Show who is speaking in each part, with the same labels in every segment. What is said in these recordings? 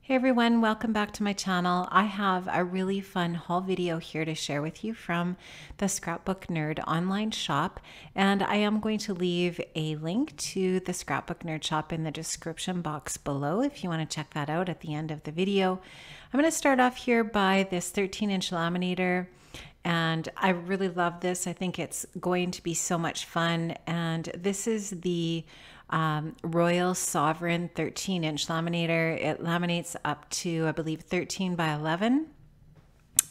Speaker 1: Hey everyone, welcome back to my channel. I have a really fun haul video here to share with you from the Scrapbook Nerd online shop, and I am going to leave a link to the Scrapbook Nerd shop in the description box below if you want to check that out at the end of the video. I'm going to start off here by this 13-inch laminator, and I really love this. I think it's going to be so much fun, and this is the Royal Sovereign 13-inch laminator. It laminates up to, I believe, 13 by 11.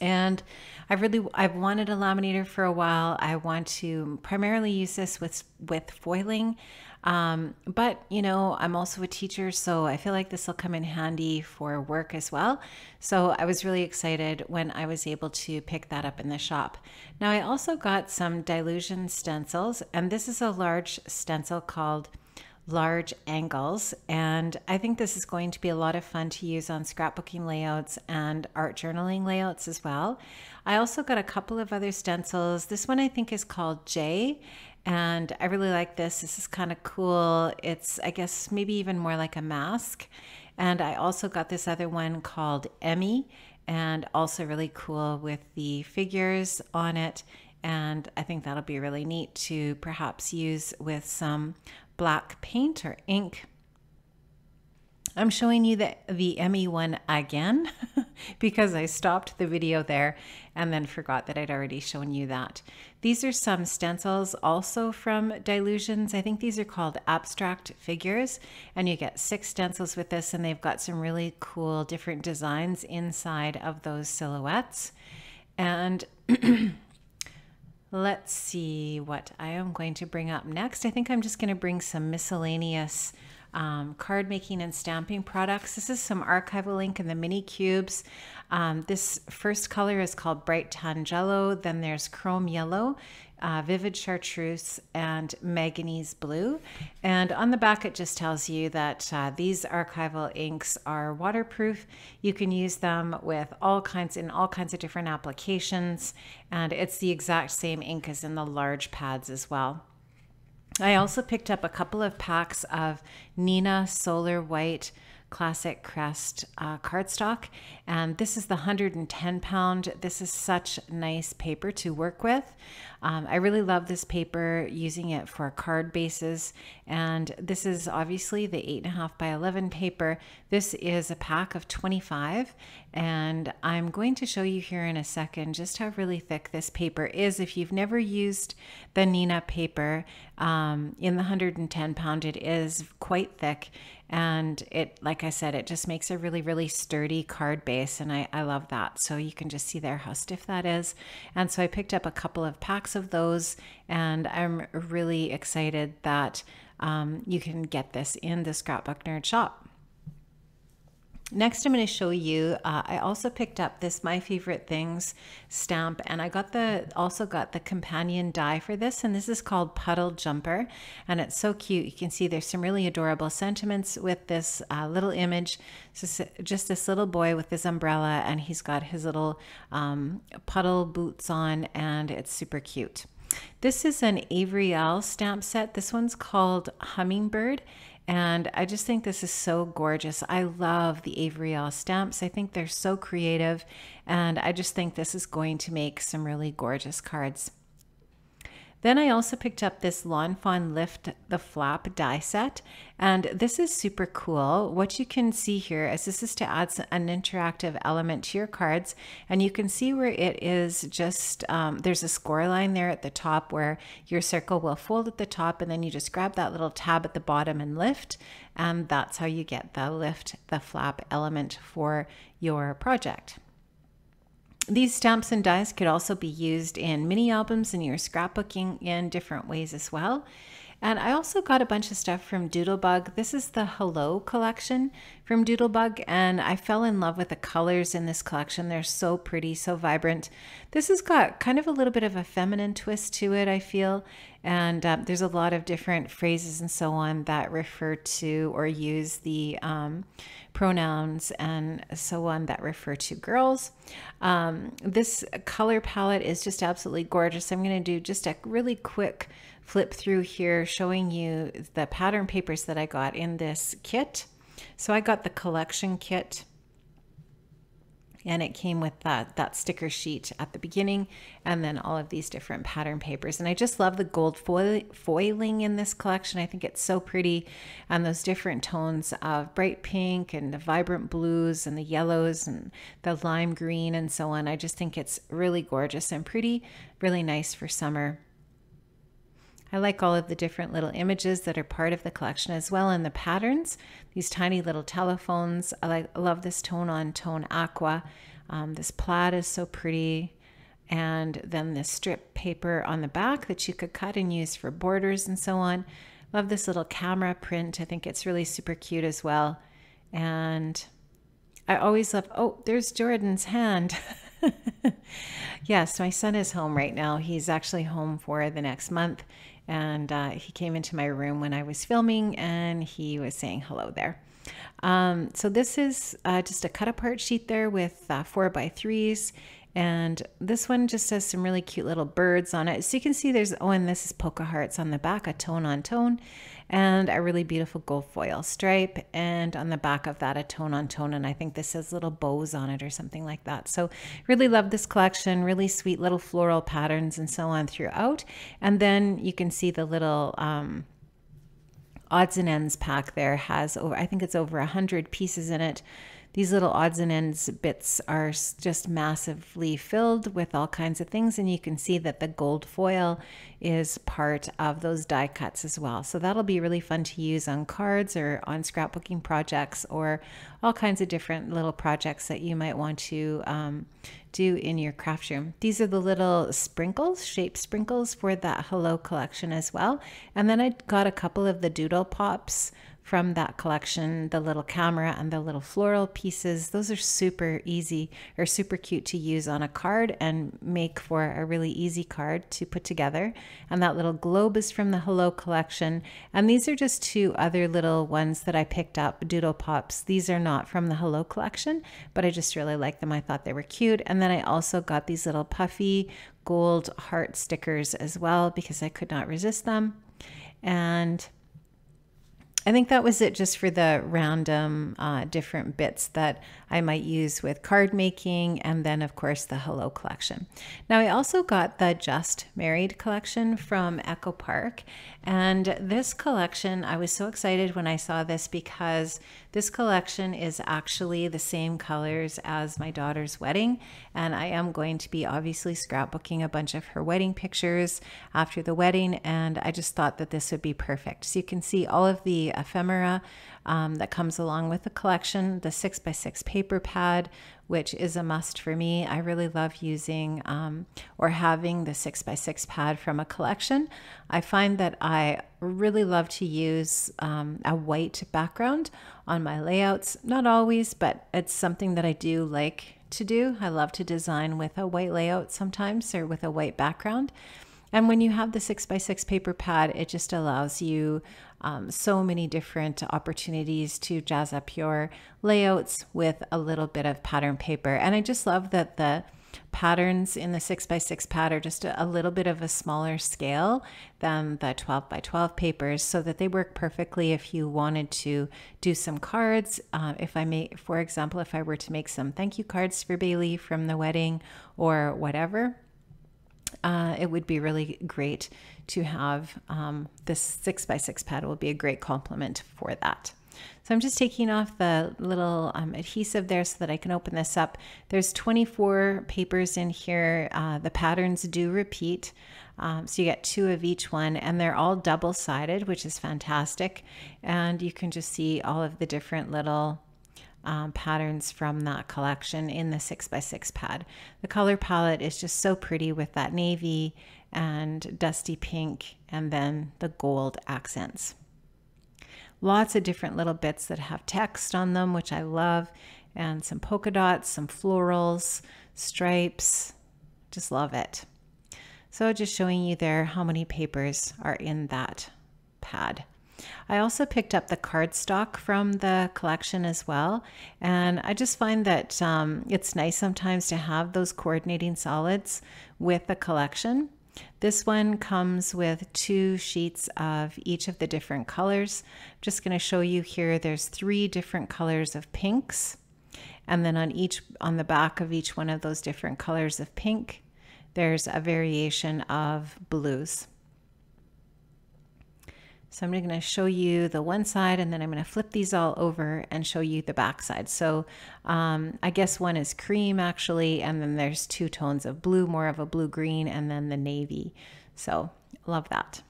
Speaker 1: And I've wanted a laminator for a while. I want to primarily use this with foiling. But you know, I'm also a teacher, so I feel like this will come in handy for work as well. So I was really excited when I was able to pick that up in the shop. Now I also got some dilution stencils, and this is a large stencil called Large Angles, and I think this is going to be a lot of fun to use on scrapbooking layouts and art journaling layouts as well. I also got a couple of other stencils. This one I think is called J, and I really like this. This is kind of cool. It's, I guess, maybe even more like a mask. And I also got this other one called Emmy, and also really cool with the figures on it. And I think that'll be really neat to perhaps use with some black paint or ink. I'm showing you the Emmy one again because I stopped the video there and then forgot that I'd already shown you that. These are some stencils also from Dilutions. I think these are called abstract figures, and you get 6 stencils with this, and they've got some really cool different designs inside of those silhouettes. And let's see what I am going to bring up next. I think I'm just going to bring some miscellaneous card making and stamping products. This is some archival ink in the mini cubes. This first color is called Bright Tangelo. Then there's Chrome Yellow, Vivid Chartreuse, and Manganese Blue. And on the back it just tells you that these archival inks are waterproof. You can use them with all kinds of different applications, and it's the exact same ink as in the large pads as well. I also picked up a couple of packs of Neenah Solar White Classic Crest cardstock, and this is the 110 pound. This is such nice paper to work with. I really love this paper, using it for card bases, and this is obviously the 8.5 by 11 paper. This is a pack of 25, and I'm going to show you here in a second just how really thick this paper is. If you've never used the Neenah paper in the 110 pound, it is quite thick, and it, like I said, it just makes a really sturdy card base, and I love that. So you can just see there how stiff that is. And so I picked up a couple of packs of those, and I'm really excited that you can get this in the Scrapbook Nerd shop. Next, I'm going to show you, I also picked up this My Favorite Things stamp, and I also got the companion die for this, and this is called Puddle Jumper, and it's so cute. You can see there's some really adorable sentiments with this little image. It's just this little boy with his umbrella, and he's got his little puddle boots on, and it's super cute. This is an Avriel stamp set. This one's called Hummingbird, and I just think this is so gorgeous. I love the Avriel stamps. I think they're so creative, and I just think this is going to make some really gorgeous cards. Then I also picked up this Lawn Fawn Lift the Flap die set, and this is super cool. What you can see here is this is to add an interactive element to your cards, and you can see where it is just, there's a score line there at the top where your circle will fold at the top, and then you just grab that little tab at the bottom and lift, and that's how you get the lift the flap element for your project. These stamps and dies could also be used in mini albums and your scrapbooking in different ways as well. And I also got a bunch of stuff from Doodlebug. This is the Hello collection from Doodlebug, and I fell in love with the colors in this collection. They're so pretty, so vibrant. This has got kind of a little bit of a feminine twist to it, I feel, and there's a lot of different phrases and so on that refer to or use the pronouns and so on that refer to girls. This color palette is just absolutely gorgeous. I'm going to do just a really quick flip through here showing you the pattern papers that I got in this kit. So I got the collection kit, And it came with that sticker sheet at the beginning, and then all of these different pattern papers. And I just love the gold foiling in this collection. I think it's so pretty, and those different tones of bright pink and the vibrant blues and the yellows and the lime green and so on. I just think it's really gorgeous and pretty, really nice for summer. I like all of the different little images that are part of the collection as well, and the patterns, these tiny little telephones. I love this tone on tone aqua. This plaid is so pretty. And then this strip paper on the back that you could cut and use for borders and so on. Love this little camera print. I think it's really super cute as well. And I always love, oh, there's Jordan's hand. Yes, my son is home right now. He's actually home for the next month. And he came into my room when I was filming, and he was saying hello there. So this is just a cut apart sheet there with 4x3s. And this one just has some really cute little birds on it. So you can see there's, oh, and this is polka hearts on the back, a tone on tone, and a really beautiful gold foil stripe. And on the back of that, a tone on tone. And I think this has little bows on it or something like that. So really love this collection, really sweet little floral patterns and so on throughout. And then you can see the little odds and ends pack there has over, I think it's over 100 pieces in it. These little odds and ends bits are just massively filled with all kinds of things, and you can see that the gold foil is part of those die cuts as well. So that'll be really fun to use on cards or on scrapbooking projects or all kinds of different little projects that you might want to do in your craft room. These are the little sprinkles, shaped sprinkles for that Hello collection as well. And then I got a couple of the doodle pops from that collection, the little camera and the little floral pieces. Those are super easy or super cute to use on a card and make for a really easy card to put together. And that little globe is from the Hello collection. And these are just two other little ones that I picked up, doodle pops. These are not from the Hello collection, but I just really like them. I thought they were cute. And then I also got these little puffy gold heart stickers as well because I could not resist them. And I think that was it just for the random different bits that I might use with card making, and then of course the Hello collection. Now I also got the Just Married collection from Echo Park, and this collection, I was so excited when I saw this because this collection is actually the same colors as my daughter's wedding, and I am going to be obviously scrapbooking a bunch of her wedding pictures after the wedding, and I just thought that this would be perfect. So you can see all of the ephemera that comes along with the collection, the 6x6 paper pad, which is a must for me. I really love using or having the 6x6 pad from a collection. I find that I really love to use a white background on my layouts. Not always, but it's something that I do like to do. I love to design with a white layout sometimes or with a white background. And when you have the 6x6 paper pad, it just allows you so many different opportunities to jazz up your layouts with a little bit of pattern paper. And I just love that the patterns in the 6x6 pad are just a little bit of a smaller scale than the 12x12 papers, so that they work perfectly if you wanted to do some cards. For example, if I were to make some thank you cards for Bailey from the wedding or whatever, it would be really great to have this 6x6 pad. Will be a great complement for that. So I'm just taking off the little adhesive there so that I can open this up. There's 24 papers in here. The patterns do repeat. So you get 2 of each one, and they're all double-sided, which is fantastic. And you can just see all of the different little patterns from that collection in the 6x6 pad. The color palette is just so pretty with that navy and dusty pink and then the gold accents. Lots of different little bits that have text on them, which I love, and some polka dots, some florals, stripes. Just love it. So just showing you there how many papers are in that pad. I also picked up the cardstock from the collection as well, and I just find that it's nice sometimes to have those coordinating solids with the collection. This one comes with 2 sheets of each of the different colors. I'm just going to show you here, there's 3 different colors of pinks, And then on the back of each one of those different colors of pink, there's a variation of blues. So I'm going to show you the one side, and then I'm going to flip these all over and show you the back side. So I guess one is cream actually, and then there's two tones of blue, more of a blue-green, and then the navy. So love that.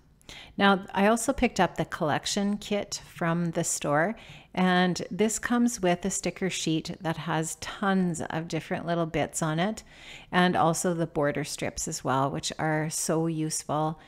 Speaker 1: Now, I also picked up the collection kit from the store, and this comes with a sticker sheet that has tons of different little bits on it, and also the border strips as well, which are so useful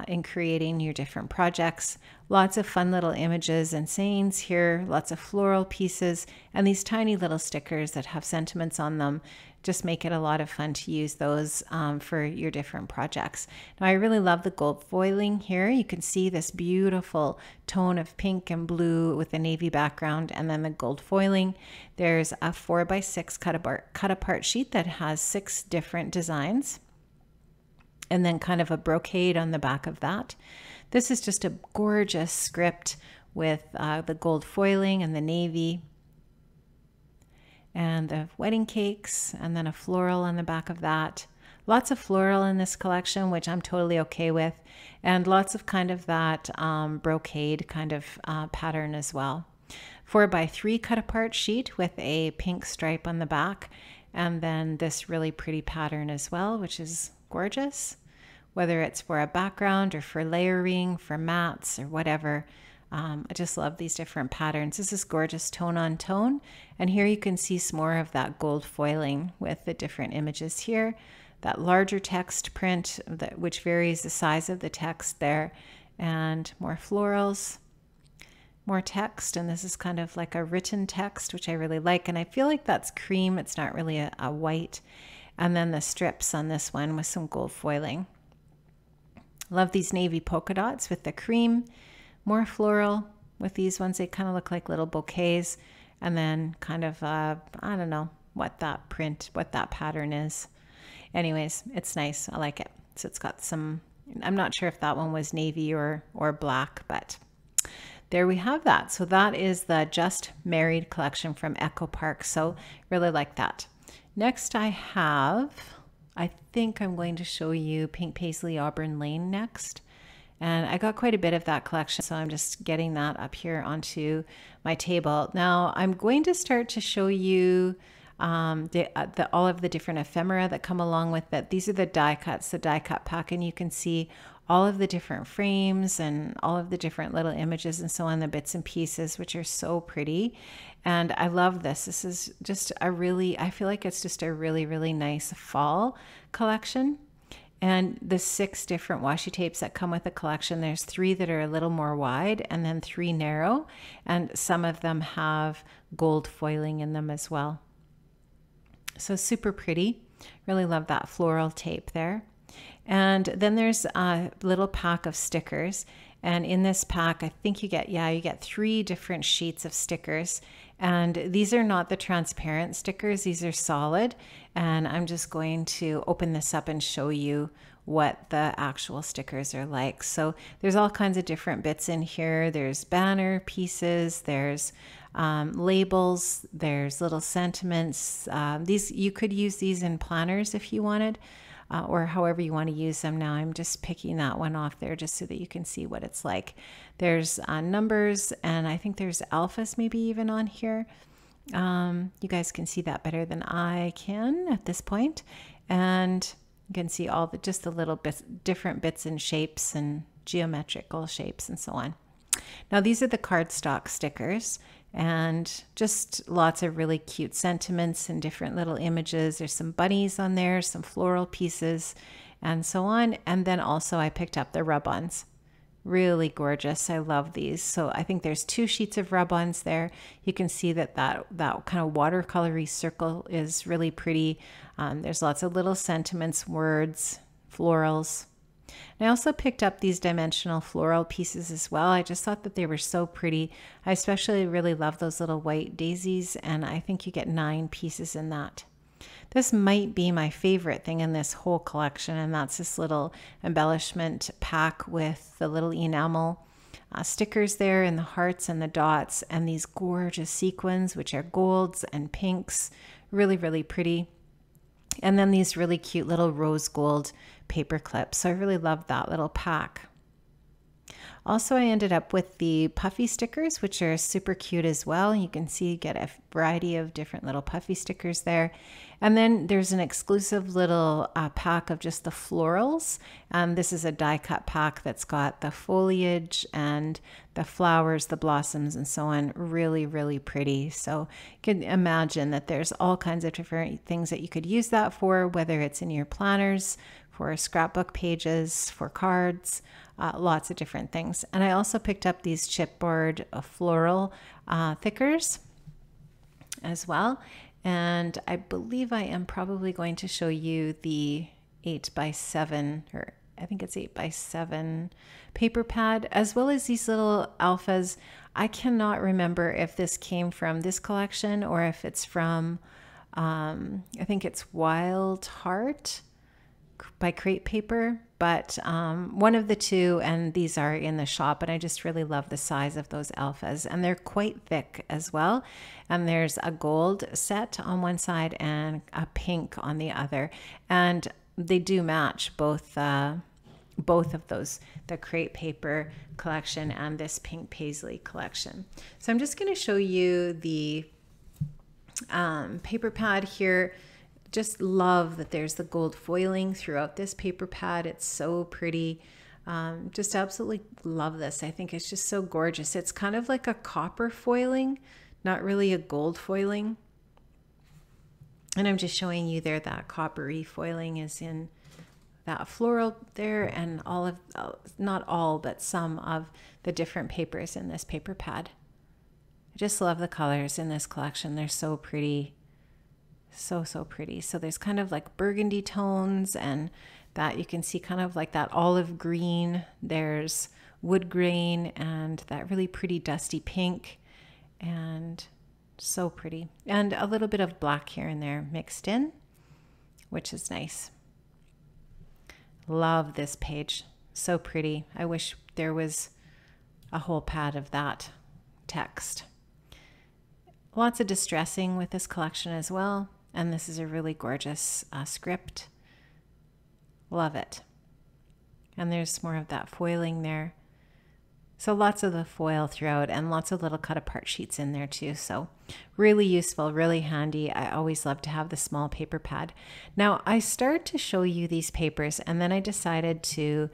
Speaker 1: in creating your different projects. Lots of fun little images and sayings here, lots of floral pieces, and these tiny little stickers that have sentiments on them just make it a lot of fun to use those for your different projects. Now, I really love the gold foiling here. You can see this beautiful tone of pink and blue with the navy background, and then the gold foiling. There's a 4x6 cut apart sheet that has 6 different designs, and then kind of a brocade on the back of that. This is just a gorgeous script with the gold foiling and the navy, and the wedding cakes, and then a floral on the back of that. Lots of floral in this collection, which I'm totally okay with, and lots of kind of that brocade kind of pattern as well. 4x3 cut apart sheet with a pink stripe on the back, and then this really pretty pattern as well, which is gorgeous, whether it's for a background or for layering, for mats or whatever. I just love these different patterns. This is gorgeous tone on tone. And here you can see some more of that gold foiling with the different images here. That larger text print, which varies the size of the text there, and more florals, more text. And this is kind of like a written text, which I really like. And I feel like that's cream. It's not really a white. And then the strips on this one with some gold foiling. Love these navy polka dots with the cream. More floral with these ones. They kind of look like little bouquets. And then kind of, I don't know what that pattern is. Anyways, it's nice. I like it. So it's got some, I'm not sure if that one was navy or black, but there we have that. So that is the Just Married collection from Echo Park. So really like that. Next I think I'm going to show you Pink Paisley Auburn Lane next. And I got quite a bit of that collection, so I'm just getting that up here onto my table. Now I'm going to start to show you all of the different ephemera that come along with it. These are the die cuts, the die cut pack, and you can see all of the different frames and all of the different little images and so on, the bits and pieces, which are so pretty. And I love this. This is just I feel like it's just a really, really nice fall collection. And the 6 different washi tapes that come with the collection, there's 3 that are a little more wide and then 3 narrow. And some of them have gold foiling in them as well. So super pretty. Really love that floral tape there. And then there's a little pack of stickers. And in this pack, I think you get 3 different sheets of stickers. And these are not the transparent stickers, these are solid. And I'm just going to open this up and show you what the actual stickers are like. So there's all kinds of different bits in here. There's banner pieces, there's labels, there's little sentiments. You could use these in planners if you wanted. Or however you want to use them. Now I'm just picking that one off there just so that you can see what it's like. There's numbers, and I think there's alphas maybe even on here. You guys can see that better than I can at this point. And you can see all just the little bits, different bits and shapes and geometrical shapes and so on. Now these are the cardstock stickers, and just lots of really cute sentiments and different little images. There's some bunnies on there, some floral pieces, and so on. And then also I picked up the rub-ons. Really gorgeous. I love these. So I think there's 2 sheets of rub-ons there. You can see that kind of watercolory circle is really pretty. There's lots of little sentiments, words, florals. And I also picked up these dimensional floral pieces as well. I just thought that they were so pretty. I especially really love those little white daisies, and I think you get 9 pieces in that. This might be my favorite thing in this whole collection, and that's this little embellishment pack with the little enamel stickers there in the hearts and the dots, and these gorgeous sequins, which are golds and pinks. Really, really pretty. And then these really cute little rose gold paper clips. So I really love that little pack. Also, I ended up with the puffy stickers, which are super cute as well. You can see you get a variety of different little puffy stickers there. And then there's an exclusive little pack of just the florals. This is a die cut pack that's got the foliage and the flowers, the blossoms, and so on. Really, really pretty. So you can imagine that there's all kinds of different things that you could use that for, whether it's in your planners, for scrapbook pages, for cards, lots of different things. And I also picked up these chipboard floral thickers as well. And I believe I am probably going to show you the 8x7, or I think it's 8x7 paper pad, as well as these little alphas. I cannot remember if this came from this collection or if it's from, I think it's Wild Heart by Crate Paper, but one of the two, and these are in the shop, and I just really love the size of those alphas, and they're quite thick as well. And there's a gold set on one side and a pink on the other, and they do match both of those, the Crate Paper collection and this pink Paisley collection. So I'm just going to show you the paper pad here. Just love that there's the gold foiling throughout this paper pad. It's so pretty. Just absolutely love this. I think it's just so gorgeous. It's kind of like a copper foiling, not really a gold foiling. And I'm just showing you there that coppery foiling is in that floral there, and all of, not all, but some of the different papers in this paper pad. I just love the colors in this collection. They're so pretty. So pretty. So there's kind of like burgundy tones, and that you can see kind of like that olive green. There's wood grain and that really pretty dusty pink, and so pretty. And a little bit of black here and there mixed in, which is nice. Love this page. So pretty. I wish there was a whole pad of that text. Lots of distressing with this collection as well. And this is a really gorgeous script. Love it. And there's more of that foiling there. So lots of the foil throughout, and lots of little cut apart sheets in there too. So really useful, really handy. I always love to have the small paper pad. Now I started to show you these papers, and then I decided to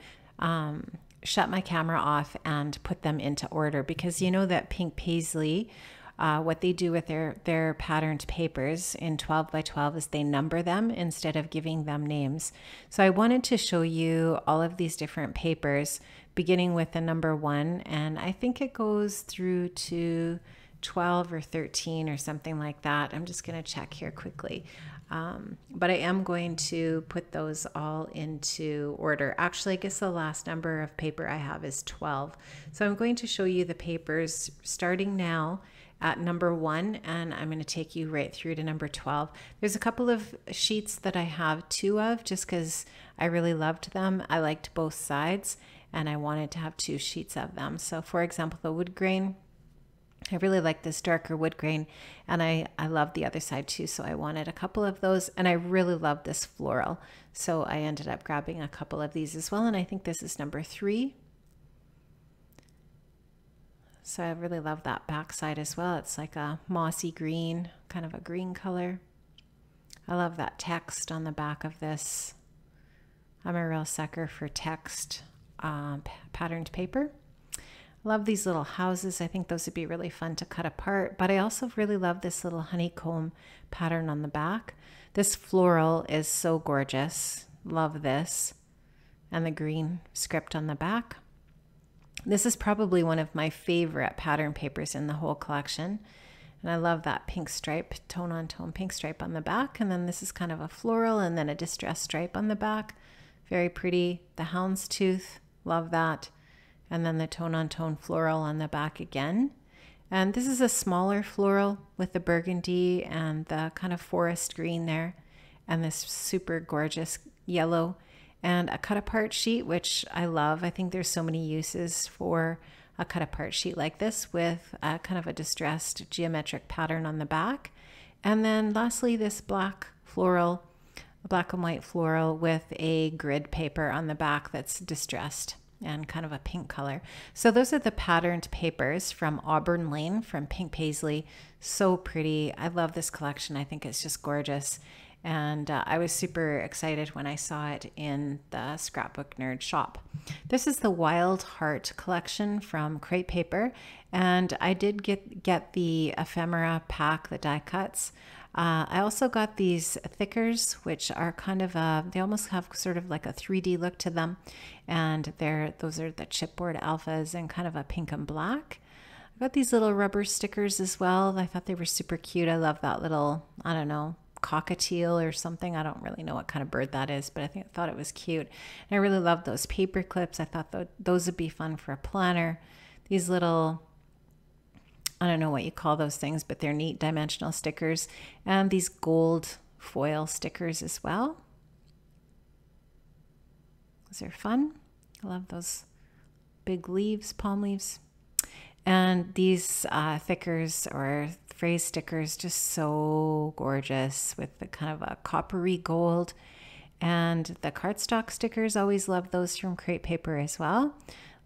Speaker 1: shut my camera off and put them into order, because you know that pink Paisley, what they do with their patterned papers in 12 by 12 is they number them instead of giving them names. So I wanted to show you all of these different papers, beginning with the number 1, and I think it goes through to 12 or 13 or something like that. I'm just going to check here quickly. But I am going to put those all into order. Actually, I guess the last number of paper I have is 12. So I'm going to show you the papers starting now at number 1, and I'm going to take you right through to number 12. There's a couple of sheets that I have 2 of just because I really loved them. I liked both sides, and I wanted to have 2 sheets of them. So for example, the wood grain, I really like this darker wood grain, and I love the other side too, so I wanted a couple of those, and I really love this floral. So I ended up grabbing a couple of these as well, and I think this is number 3. So I really love that back side as well. It's like a mossy green, kind of a green color. I love that text on the back of this. I'm a real sucker for text patterned paper. Love these little houses. I think those would be really fun to cut apart, but I also really love this little honeycomb pattern on the back. This floral is so gorgeous. Love this. And the green script on the back. This is probably one of my favorite pattern papers in the whole collection. And I love that pink stripe, tone on tone pink stripe on the back. And then this is kind of a floral and then a distressed stripe on the back. Very pretty. The houndstooth, love that. And then the tone on tone floral on the back again. And this is a smaller floral with the burgundy and the kind of forest green there. And this super gorgeous yellow. And a cut apart sheet, which I love. I think there's so many uses for a cut apart sheet like this with kind of a distressed geometric pattern on the back. And then lastly, this black and white floral with a grid paper on the back that's distressed and kind of a pink color. So those are the patterned papers from Auburn Lane from Pink Paisley. So pretty. I love this collection. I think it's just gorgeous. And I was super excited when I saw it in the Scrapbook Nerd shop. This is the Wild Heart collection from Crepe Paper. And I did get the ephemera pack, the die cuts. I also got these thickers, which are kind of they almost have sort of like a 3D look to them, and those are the chipboard alphas and kind of a pink and black. I got these little rubber stickers as well. I thought they were super cute. I love that little, I don't know, cockatiel or something. I don't really know what kind of bird that is, but I thought it was cute. And I really love those paper clips. I thought those would be fun for a planner. These little, I don't know what you call those things, but they're neat dimensional stickers, and these gold foil stickers as well. Those are fun. I love those big leaves, palm leaves. And these thickers or phrase stickers, just so gorgeous with the kind of a coppery gold. And the cardstock stickers, always love those from Crepe Paper as well.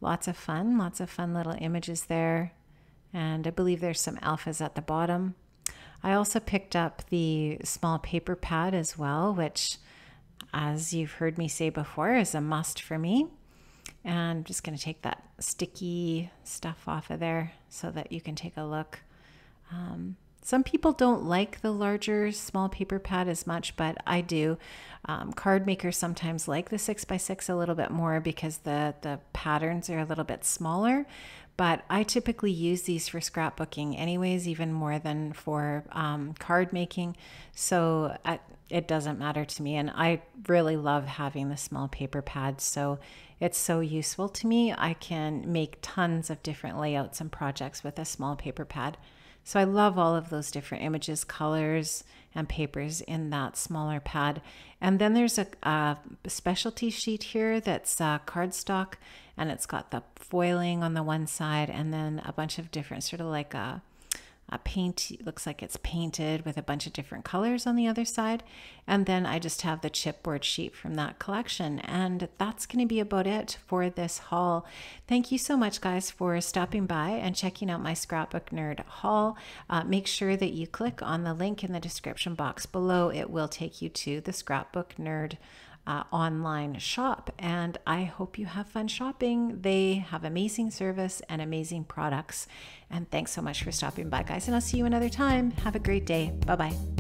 Speaker 1: Lots of fun little images there. And I believe there's some alphas at the bottom. I also picked up the small paper pad as well, which, as you've heard me say before, is a must for me. And I'm just going to take that sticky stuff off of there so that you can take a look. Some people don't like the larger small paper pad as much, but I do. Card makers sometimes like the 6x6 a little bit more because the patterns are a little bit smaller. But I typically use these for scrapbooking anyways, even more than for card making. So it doesn't matter to me. And I really love having the small paper pads. So it's so useful to me. I can make tons of different layouts and projects with a small paper pad. So I love all of those different images, colors, and papers in that smaller pad. And then there's a specialty sheet here that's cardstock, and it's got the foiling on the one side and then a bunch of different sort of like a paint, looks like it's painted with a bunch of different colors on the other side. And then I just have the chipboard sheet from that collection. And that's going to be about it for this haul. Thank you so much, guys, for stopping by and checking out my Scrapbook Nerd haul. Make sure that you click on the link in the description box below. It will take you to the Scrapbook Nerd online shop, and I hope you have fun shopping. They have amazing service and amazing products. And thanks so much for stopping by, guys, and I'll see you another time. Have a great day. Bye-bye.